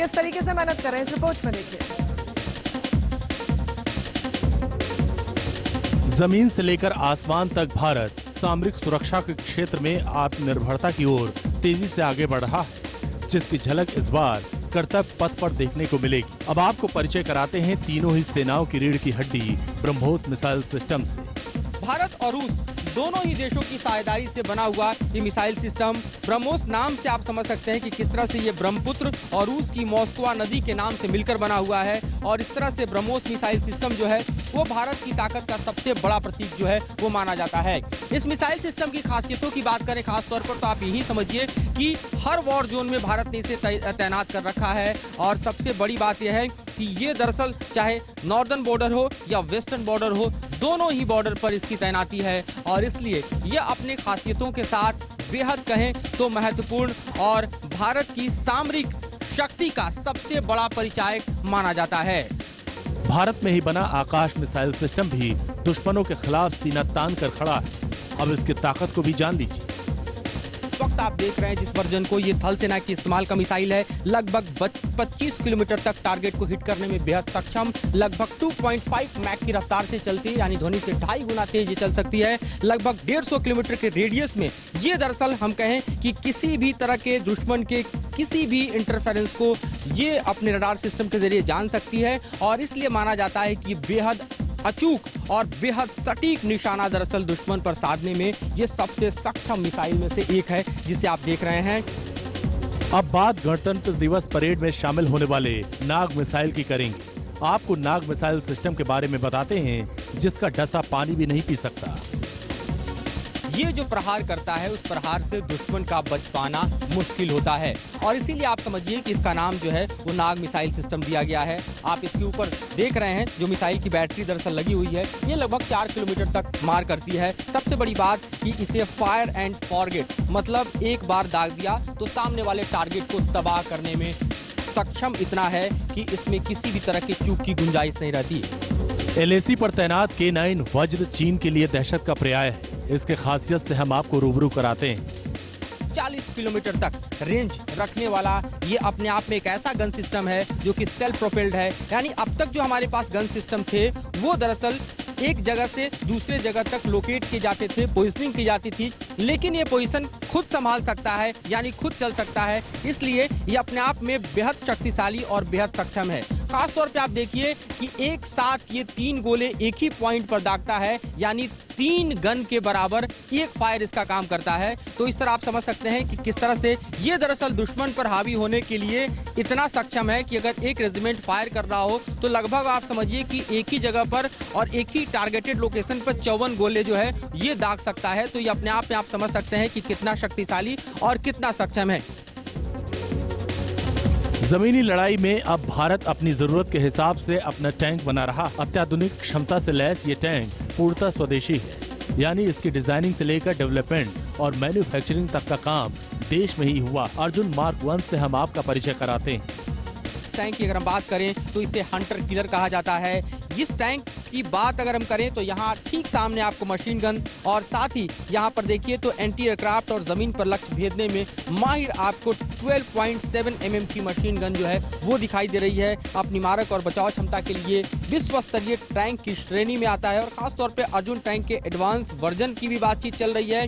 किस तरीके से मेहनत कर रहे हैं, इस रिपोर्ट में देखिए। जमीन से लेकर आसमान तक भारत सामरिक सुरक्षा के क्षेत्र में आत्मनिर्भरता की ओर तेजी से आगे बढ़ रहा है, जिसकी झलक इस बार कर्तव्य पथ पर देखने को मिलेगी। अब आपको परिचय कराते हैं तीनों ही सेनाओं की रीढ़ की हड्डी ब्रह्मोस मिसाइल सिस्टम से। भारत और रूस दोनों ही देशों की साझेदारी से बना हुआ ये मिसाइल सिस्टम ब्रह्मोस, नाम से आप समझ सकते हैं कि किस तरह से ये ब्रह्मपुत्र और रूस की मॉस्को नदी के नाम से मिलकर बना हुआ है। और इस तरह से ब्रह्मोस मिसाइल सिस्टम जो है वो भारत की ताकत का सबसे बड़ा प्रतीक जो है वो माना जाता है। इस मिसाइल सिस्टम की खासियतों की बात करें खास तौर पर, तो आप यही समझिए कि हर वॉर जोन में भारत ने इसे तैनात कर रखा है। और सबसे बड़ी बात यह है कि ये दरअसल चाहे नॉर्दर्न बॉर्डर हो या वेस्टर्न बॉर्डर हो, दोनों ही बॉर्डर पर इसकी तैनाती है। और इसलिए ये अपने खासियतों के साथ बेहद कहें तो महत्वपूर्ण और भारत की सामरिक शक्ति का सबसे बड़ा परिचायक माना जाता है। भारत में ही बना आकाश मिसाइल सिस्टम भी दुश्मनों के खिलाफ सीना तान कर खड़ा है। अब इसकी ताकत को भी जान लीजिए। इस वक्त आप देख रहे हैं जिस वर्जन को, ये थल सेना की इस्तेमाल का मिसाइल है। लगभग 25 किलोमीटर तक टारगेट को हिट करने में बेहद सक्षम, लगभग 2.5 मैक की रफ्तार से चलती है, यानी ध्वनि से 2.5 गुना तेज ये चल सकती है। लगभग 150 किलोमीटर के रेडियस में ये दरअसल हम कहें कि किसी भी तरह के दुश्मन के किसी भी इंटरफेरेंस को ये अपने रडार सिस्टम के जरिए जान सकती है। और इसलिए माना जाता है कि बेहद अचूक और बेहद सटीक निशाना दरअसल दुश्मन पर साधने में ये सबसे सक्षम मिसाइल में से एक है, जिसे आप देख रहे हैं। अब बात गणतंत्र दिवस परेड में शामिल होने वाले नाग मिसाइल की करेंगे। आपको नाग मिसाइल सिस्टम के बारे में बताते हैं, जिसका डसा पानी भी नहीं पी सकता। ये जो प्रहार करता है उस प्रहार से दुश्मन का बच पाना मुश्किल होता है। और इसीलिए आप समझिए कि इसका नाम जो है वो नाग मिसाइल सिस्टम दिया गया है। आप इसके ऊपर देख रहे हैं जो मिसाइल की बैटरी दरअसल लगी हुई है, ये लगभग 4 किलोमीटर तक मार करती है। सबसे बड़ी बात कि इसे फायर एंड फॉरगेट, मतलब एक बार दाग दिया तो सामने वाले टारगेट को तबाह करने में सक्षम इतना है कि इसमें किसी भी तरह की चूक की गुंजाइश नहीं रहती। LAC पर तैनात K9 वज्र चीन के लिए दहशत का पर्याय है। इसके खासियत से हम आपको रूबरू कराते हैं। 40 किलोमीटर तक रेंज रखने वाला ये अपने आप में एक ऐसा गन सिस्टम है जो कि सेल्फ प्रोपेल्ड है। यानी अब तक जो हमारे पास गन सिस्टम थे वो दरअसल एक जगह से दूसरे जगह तक लोकेट किए जाते थे, पोजीशनिंग की जाती थी, लेकिन ये पोजीशन खुद संभाल सकता है, यानी खुद चल सकता है। इसलिए ये अपने आप में बेहद शक्तिशाली और बेहद सक्षम है। खास तौर पे आप देखिए कि एक साथ ये 3 गोले एक ही पॉइंट पर दागता है, यानी 3 गन के बराबर एक फायर इसका काम करता है। तो इस तरह आप समझ सकते हैं कि किस तरह से ये दरअसल दुश्मन पर हावी होने के लिए इतना सक्षम है कि अगर एक रेजिमेंट फायर कर रहा हो तो लगभग आप समझिए कि एक ही जगह पर और एक ही टारगेटेड लोकेशन पर 54 गोले जो है ये दाग सकता है। तो ये अपने आप में आप समझ सकते हैं कि कितना शक्तिशाली और कितना सक्षम है। जमीनी लड़ाई में अब भारत अपनी जरूरत के हिसाब से अपना टैंक बना रहा। अत्याधुनिक क्षमता से लैस ये टैंक पूर्णतः स्वदेशी है, यानी इसकी डिजाइनिंग से लेकर डेवलपमेंट और मैन्युफैक्चरिंग तक का काम देश में ही हुआ। अर्जुन मार्क 1 से हम आपका परिचय कराते हैं। टैंक की अगर हम बात करें तो इसे हंटर किलर कहा जाता है। इस टैंक की बात अगर हम करें तो यहाँ ठीक सामने आपको मशीन गन और साथ ही यहाँ पर देखिए तो एंटी एयरक्राफ्ट और जमीन पर लक्ष्य भेदने में माहिर आपको 12.7 mm की मशीन गन जो है वो दिखाई दे रही है। अपनी मारक और बचाव क्षमता के लिए विश्व स्तरीय टैंक की श्रेणी में आता है। और खास तौर पे अर्जुन टैंक के एडवांस वर्जन की भी बातचीत चल रही है।